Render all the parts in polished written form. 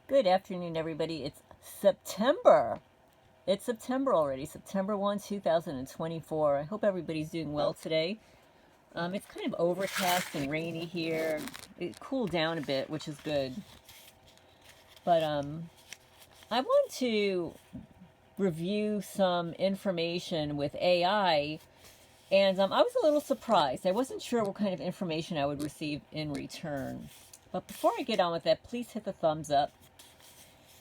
Good afternoon, everybody. It's September. It's September already. September 1, 2024. I hope everybody's doing well today. It's kind of overcast and rainy here. It cooled down a bit, which is good. But I want to review some information with AI, and I was a little surprised. I wasn't sure what kind of information I would receive in return. But before I get on with that, please hit the thumbs up.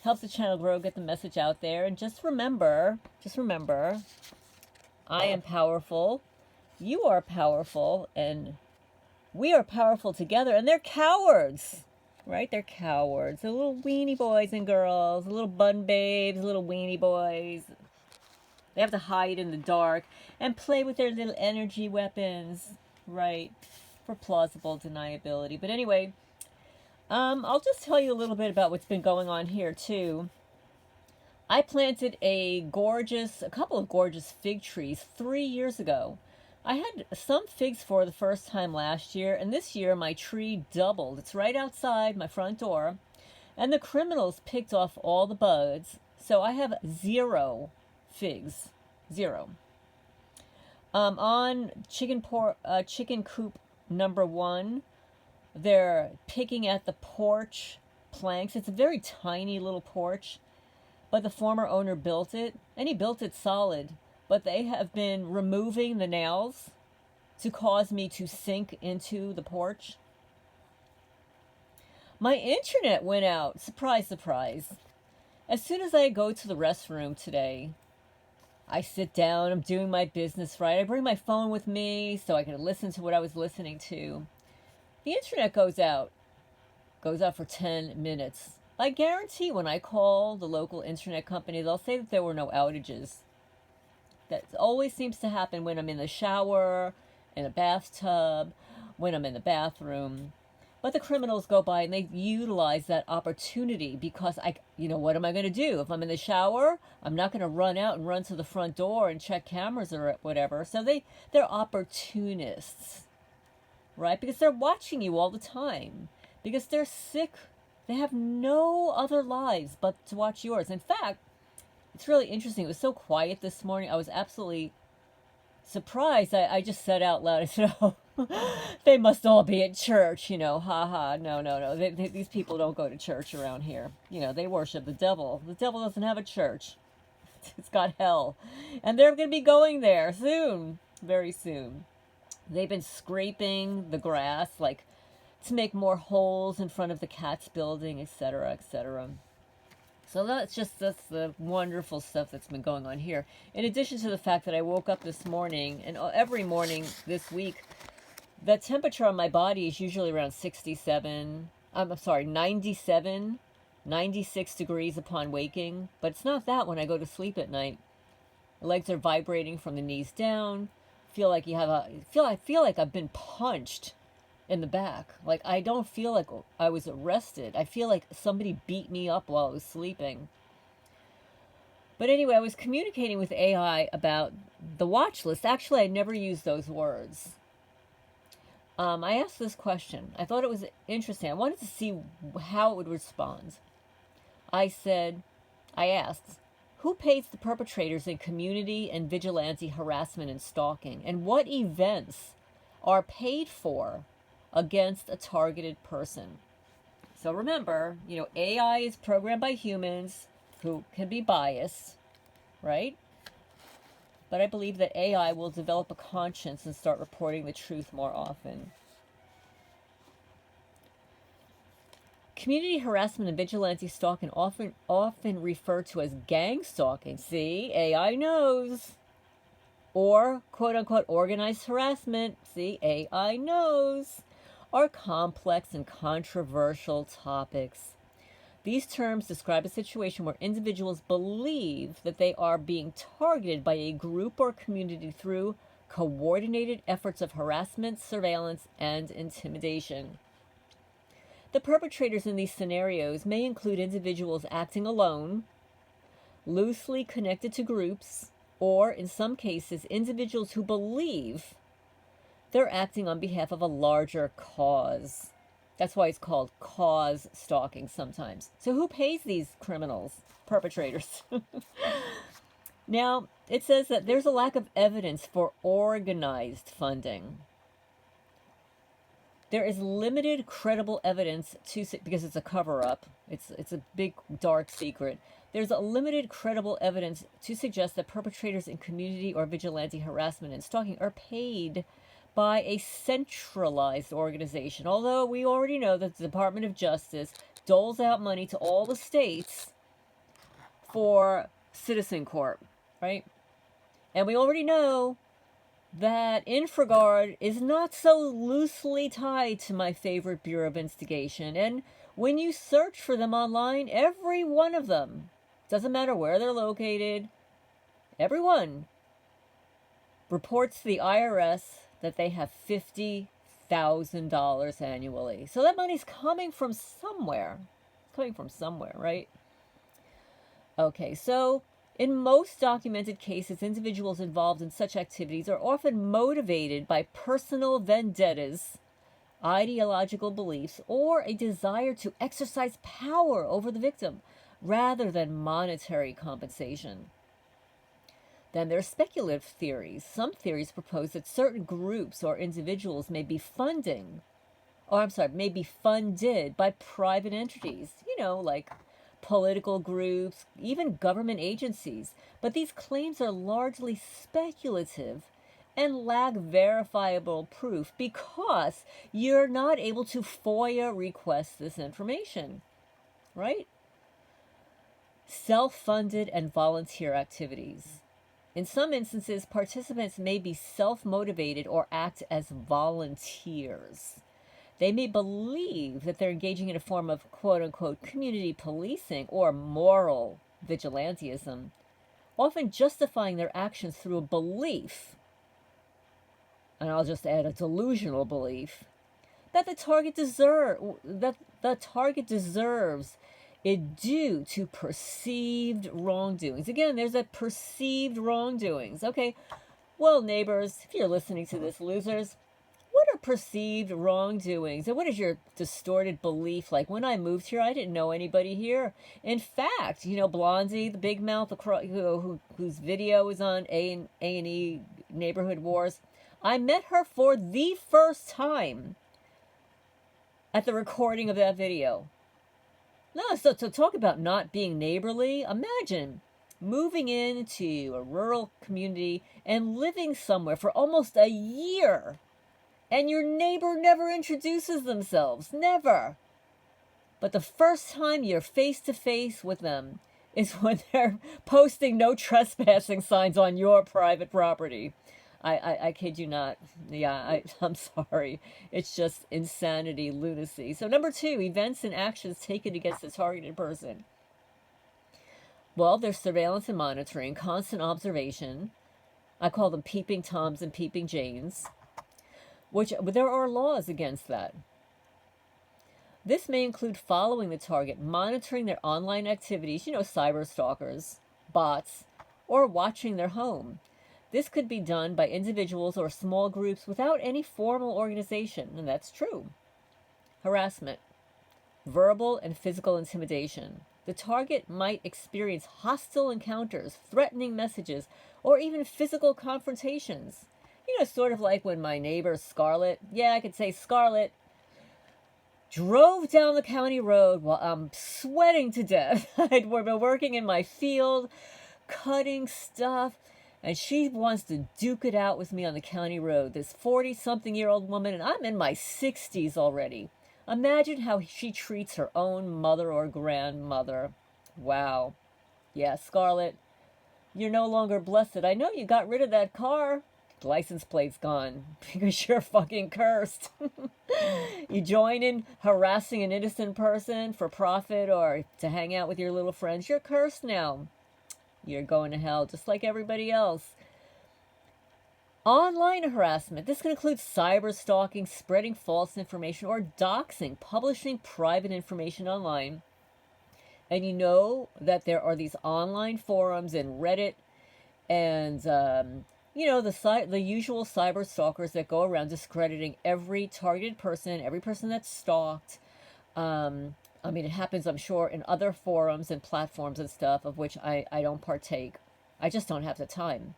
Helps the channel grow, get the message out there. And just remember, I am powerful, you are powerful, and we are powerful together. And they're cowards, right? They're cowards. They're little weenie boys and girls, little bun babes, little weenie boys. They have to hide in the dark and play with their little energy weapons, right? For plausible deniability. But anyway, I'll just tell you a little bit about what's been going on here too. I planted a couple of gorgeous fig trees 3 years ago. I had some figs for the first time last year, and this year my tree doubled. It's right outside my front door, and the criminals picked off all the buds, so I have 0 figs. 0. On chicken coop number 1, they're picking at the porch planks. It's a very tiny little porch, but the former owner built it, and he built it solid. But they have been removing the nails to cause me to sink into the porch. My internet went out. Surprise, surprise. As soon as I go to the restroom today, I sit down, I'm doing my business, right? I bring my phone with me so I can listen to what I was listening to. The internet goes out for 10 minutes. I guarantee when I call the local internet company, they'll say that there were no outages. That always seems to happen when I'm in the shower, in a bathtub, when I'm in the bathroom. But the criminals go by and they utilize that opportunity because what am I going to do? If I'm in the shower, I'm not going to run out and run to the front door and check cameras or whatever. So they're opportunists. Right? Because they're watching you all the time. Because they're sick. They have no other lives but to watch yours. In fact, it's really interesting. It was so quiet this morning. I was absolutely surprised. I just said out loud, I said, oh, they must all be at church, ha. No. These people don't go to church around here. They worship the devil. The devil doesn't have a church. It's got hell. And they're going to be going there soon. Very soon. They've been scraping the grass, to make more holes in front of the cat's building, etc., etc. So that's the wonderful stuff that's been going on here. In addition to the fact that I woke up this morning, and every morning this week, the temperature on my body is usually around 97, 96 degrees upon waking. But it's not that when I go to sleep at night. My legs are vibrating from the knees down. I feel like I've been punched in the back. Like I don't feel like I was arrested. I feel like somebody beat me up while I was sleeping. But anyway, I was communicating with AI about the watch list. Actually, I never used those words. I asked this question. I thought it was interesting. I wanted to see how it would respond. I asked, who pays the perpetrators in community and vigilante harassment and stalking? And what events are paid for against a targeted person? So remember, AI is programmed by humans who can be biased, right? But I believe that AI will develop a conscience and start reporting the truth more often. Community harassment and vigilante stalking often referred to as gang stalking. See, AI knows. Or, quote-unquote, organized harassment. See, AI knows. Are complex and controversial topics. These terms describe a situation where individuals believe that they are being targeted by a group or community through coordinated efforts of harassment, surveillance, and intimidation. The perpetrators in these scenarios may include individuals acting alone, loosely connected to groups, or, in some cases, individuals who believe they're acting on behalf of a larger cause. That's why it's called cause stalking sometimes. So who pays these criminals, perpetrators? Now, it says that there's a lack of evidence for organized funding. There is limited credible evidence because it's a cover-up. It's a big dark secret. There's a limited credible evidence to suggest that perpetrators in community or vigilante harassment and stalking are paid by a centralized organization. Although we already know that the Department of Justice doles out money to all the states for citizen court, right? And we already know that Infraguard is not so loosely tied to my favorite Bureau of Investigation. And when you search for them online, every one of them, doesn't matter where they're located, everyone reports to the IRS that they have $50,000 annually. So that money's coming from somewhere. It's coming from somewhere, right? Okay, so in most documented cases, individuals involved in such activities are often motivated by personal vendettas, ideological beliefs, or a desire to exercise power over the victim rather than monetary compensation. Then there's speculative theories. Some theories propose that certain groups or individuals may be funded by private entities, like political groups, even government agencies. But these claims are largely speculative and lack verifiable proof because you're not able to FOIA request this information, right? Self-funded and volunteer activities. In some instances, participants may be self-motivated or act as volunteers. They may believe that they're engaging in a form of quote-unquote community policing or moral vigilantism, often justifying their actions through a belief, and I'll just add a delusional belief, that the target deserves it due to perceived wrongdoings. Again, there's a perceived wrongdoings. Okay, well, neighbors, if you're listening to this, losers, what are perceived wrongdoings? And what is your distorted belief? Like, when I moved here, I didn't know anybody here. In fact, Blondie, the big mouth, whose video is on A&E Neighborhood Wars, I met her for the first time at the recording of that video. No, so to talk about not being neighborly, imagine moving into a rural community and living somewhere for almost a year, and your neighbor never introduces themselves, never. But the first time you're face to face with them is when they're posting no trespassing signs on your private property. I kid you not. Yeah, I'm sorry. It's just insanity, lunacy. So number 2, events and actions taken against the targeted person. Well, there's surveillance and monitoring, constant observation. I call them peeping Toms and peeping Janes, which there are laws against that. This may include following the target, monitoring their online activities, cyber stalkers, bots, or watching their home. This could be done by individuals or small groups without any formal organization, and that's true. Harassment, verbal and physical intimidation. The target might experience hostile encounters, threatening messages, or even physical confrontations. Sort of like when my neighbor Scarlett, I could say Scarlett, drove down the county road while I'm sweating to death. I'd been working in my field, cutting stuff, and she wants to duke it out with me on the county road. This 40-something-year-old woman, and I'm in my 60s already. Imagine how she treats her own mother or grandmother. Wow. Yeah, Scarlett, you're no longer blessed. I know you got rid of that car. The license plate's gone because you're fucking cursed. You join in harassing an innocent person for profit or to hang out with your little friends. You're cursed now. You're going to hell just like everybody else. Online harassment. This can include cyber stalking, spreading false information, or doxing, publishing private information online. And you know that there are these online forums and Reddit and the usual cyber stalkers that go around discrediting every targeted person, every person that's stalked. I mean, it happens, I'm sure, in other forums and platforms and stuff of which I don't partake. I just don't have the time.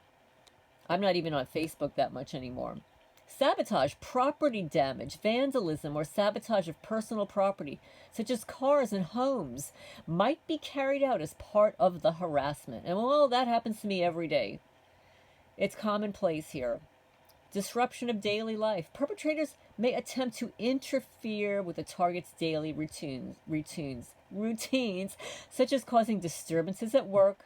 I'm not even on Facebook that much anymore. Sabotage, property damage, vandalism, or sabotage of personal property, such as cars and homes, might be carried out as part of the harassment. And well, that happens to me every day. It's commonplace here. Disruption of daily life. Perpetrators may attempt to interfere with the target's daily routines, such as causing disturbances at work,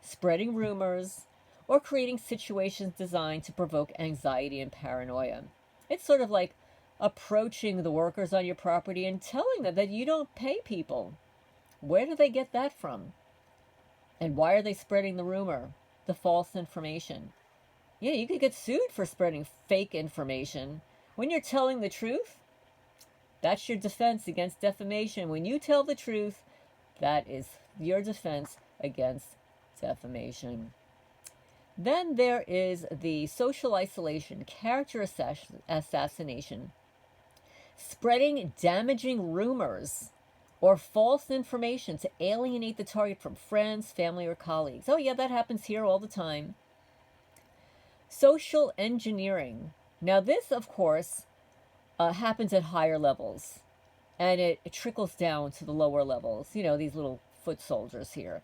spreading rumors, or creating situations designed to provoke anxiety and paranoia. It's sort of like approaching the workers on your property and telling them that you don't pay people. Where do they get that from? And why are they spreading the rumor, the false information? Yeah, you could get sued for spreading fake information. When you're telling the truth, that's your defense against defamation. When you tell the truth, that is your defense against defamation. Then there is the social isolation, character assassination, spreading damaging rumors or false information to alienate the target from friends, family, or colleagues. Oh yeah, that happens here all the time. Social engineering. Now this, of course, happens at higher levels, and it trickles down to the lower levels. These little foot soldiers here.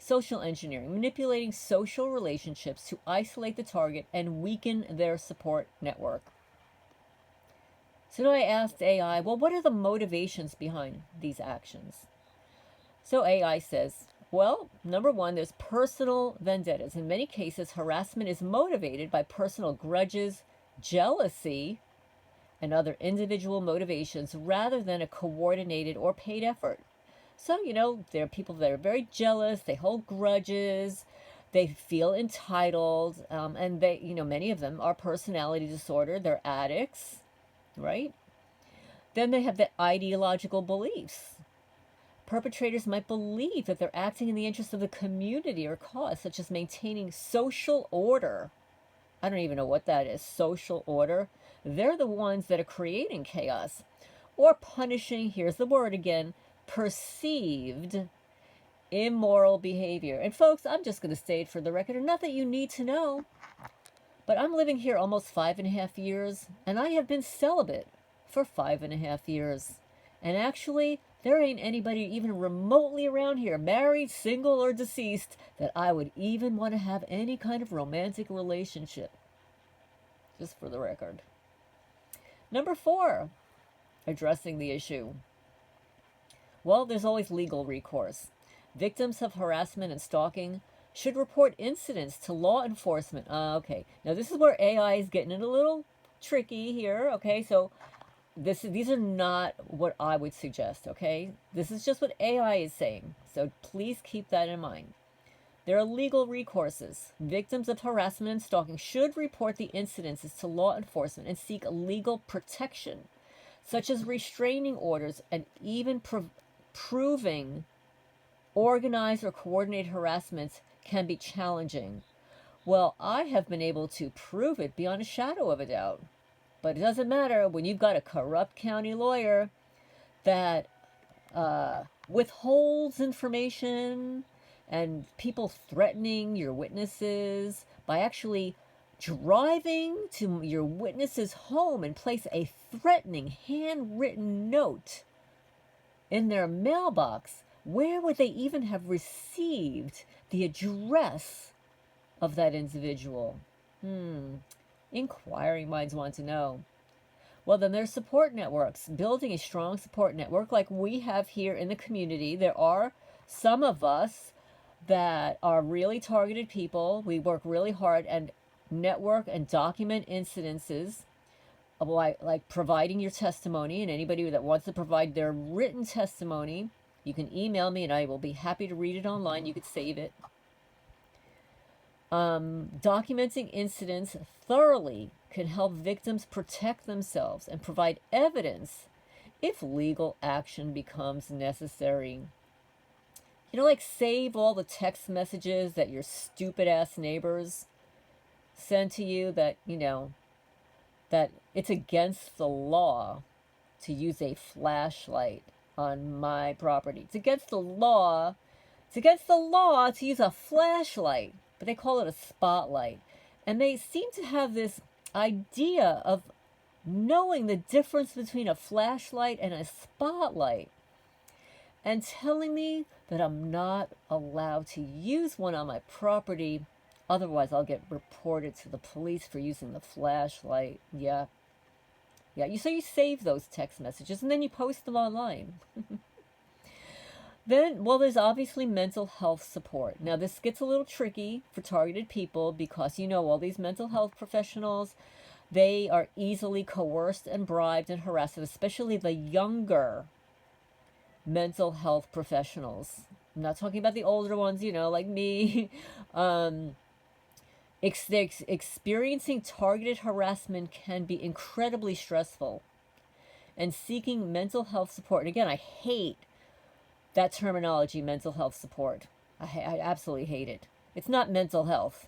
Social engineering, manipulating social relationships to isolate the target and weaken their support network. So now I asked AI, well, what are the motivations behind these actions? So AI says, well, number one, there's personal vendettas. In many cases, harassment is motivated by personal grudges, jealousy, and other individual motivations rather than a coordinated or paid effort. So, there are people that are very jealous, they hold grudges, they feel entitled, and they, many of them are personality disorder, they're addicts, right? Then they have the ideological beliefs. Perpetrators might believe that they're acting in the interest of the community or cause, such as maintaining social order. I don't even know what that is, social order. They're the ones that are creating chaos. Or punishing, here's the word again, perceived immoral behavior. And folks, I'm just going to state for the record, and not that you need to know, but I'm living here almost 5.5 years, and I have been celibate for 5.5 years. And actually, there ain't anybody even remotely around here, married, single, or deceased, that I would even want to have any kind of romantic relationship. Just for the record. Number 4, addressing the issue. Well, there's always legal recourse. Victims of harassment and stalking should report incidents to law enforcement. Okay, now this is where AI is getting it a little tricky here. Okay, so these are not what I would suggest. Okay, this is just what AI is saying. So please keep that in mind. There are legal recourses. Victims of harassment and stalking should report the incidences to law enforcement and seek legal protection, such as restraining orders and even proving organized or coordinated harassments can be challenging. Well, I have been able to prove it beyond a shadow of a doubt. But it doesn't matter when you've got a corrupt county lawyer that withholds information and people threatening your witnesses by actually driving to your witness's home and place a threatening handwritten note in their mailbox. Where would they even have received the address of that individual? Inquiring minds want to know. Well, then there's support networks. Building a strong support network like we have here in the community. There are some of us that are really targeted people. We work really hard and network and document incidences of like providing your testimony, and anybody that wants to provide their written testimony, you can email me and I will be happy to read it online. You could save it. Documenting incidents thoroughly can help victims protect themselves and provide evidence if legal action becomes necessary. Like save all the text messages that your stupid ass neighbors send to you that, that it's against the law to use a flashlight on my property. It's against the law. It's against the law to use a flashlight, but they call it a spotlight. And they seem to have this idea of knowing the difference between a flashlight and a spotlight, and telling me that I'm not allowed to use one on my property. Otherwise, I'll get reported to the police for using the flashlight. Yeah. So you save those text messages and then you post them online. Then, well, there's obviously mental health support. Now, this gets a little tricky for targeted people because, all these mental health professionals, they are easily coerced and bribed and harassed, especially the younger mental health professionals. I'm not talking about the older ones, like me. Experiencing targeted harassment can be incredibly stressful. And seeking mental health support, and again, I hate that terminology, mental health support. I absolutely hate it. It's not mental health.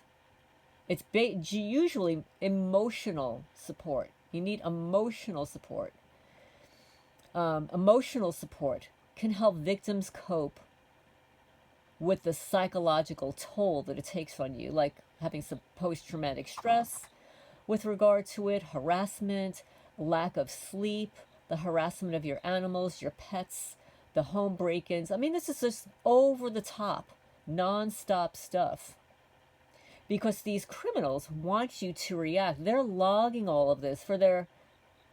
It's usually emotional support. You need emotional support. Emotional support can help victims cope with the psychological toll that it takes on you, like having some post-traumatic stress with regard to it, harassment, lack of sleep, the harassment of your animals, your pets, the home break-ins. I mean, this is just over-the-top, non-stop stuff. Because these criminals want you to react. They're logging all of this for their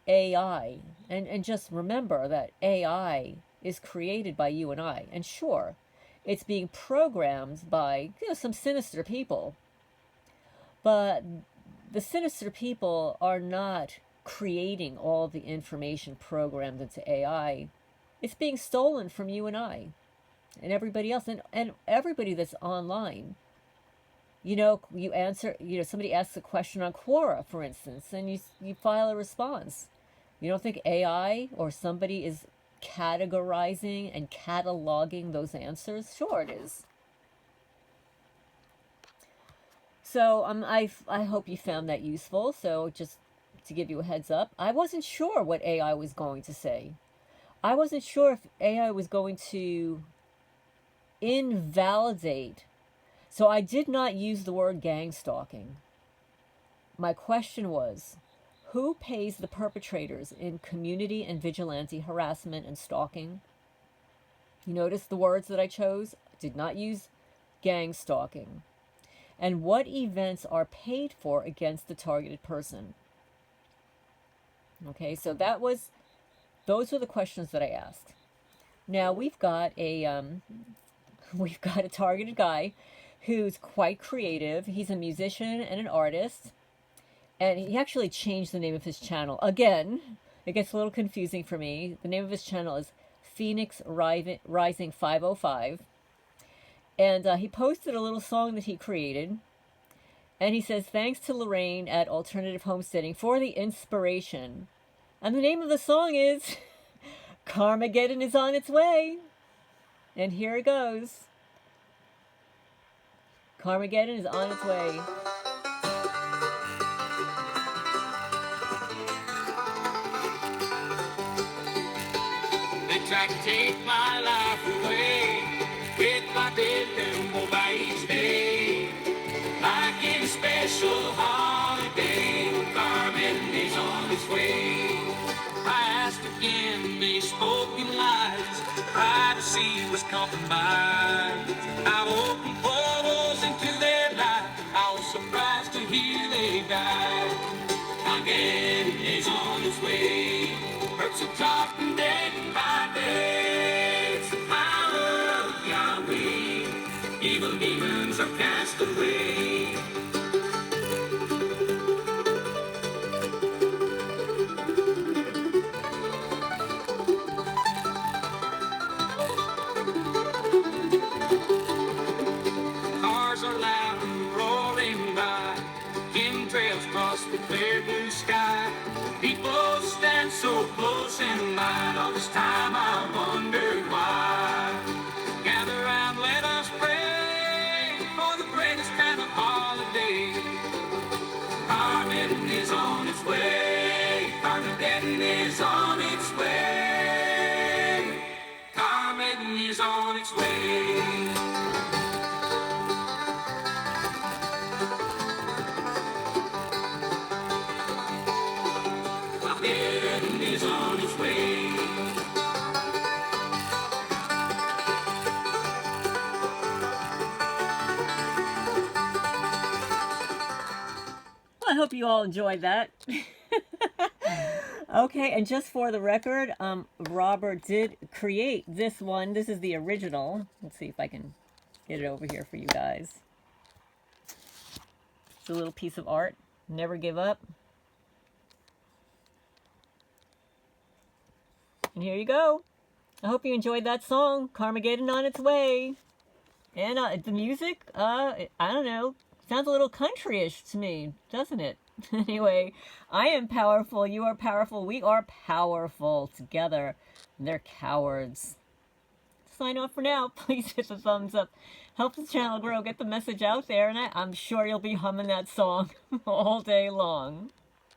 AI. And just remember that AI is created by you and I. And sure, it's being programmed by some sinister people. But the sinister people are not creating all of the information programmed into AI. It's being stolen from you and I and everybody else, and everybody that's online. You answer, somebody asks a question on Quora, for instance, and you file a response. You don't think AI or somebody is categorizing and cataloging those answers? Sure it is. So I hope you found that useful. So just to give you a heads up, I wasn't sure what AI was going to say. I wasn't sure if AI was going to invalidate. So I did not use the word gang stalking. My question was, who pays the perpetrators in community and vigilante harassment and stalking? You notice the words that I chose? I did not use gang stalking. And what events are paid for against the targeted person? Okay, so those were the questions that I asked. Now we've got a targeted guy who's quite creative. He's a musician and an artist. And he actually changed the name of his channel. Again, it gets a little confusing for me. The name of his channel is Phoenix Rising 505. And he posted a little song that he created. And he says, thanks to Lorraine at Alternative Homesteading for the inspiration. And the name of the song is Karmageddon is on its way. And here it goes. Karmageddon is on its way. They tried to take my life away with my dead little by each day. Like in a special holiday, when Carmen is on its way. I asked again, they spoke in lies. Privacy was compromised. I opened portals into their life. I was surprised to hear they died. Carmageddon is on its way. Perps are talking day by day. It's the power of Yahweh. Evil demons are cast away. Cars are loud and rolling by. Chemtrails cross the clear blue sky. People stand so close in line. All this time I wondered why. Gather round, let us pray for the greatest kind of holiday. is on its way. Karmageddon is on its way. I hope you all enjoyed that. Okay, and just for the record, Robert did create this one. This is the original. Let's see if I can get it over here for you guys. It's a little piece of art. Never give up. And here you go. I hope you enjoyed that song, Karmageddon on its way. And the music, I don't know, sounds a little country-ish to me, doesn't it? Anyway, I am powerful, you are powerful, we are powerful together. They're cowards. Sign off for now. Please hit the thumbs up. Help the channel grow, get the message out there, and I'm sure you'll be humming that song all day long.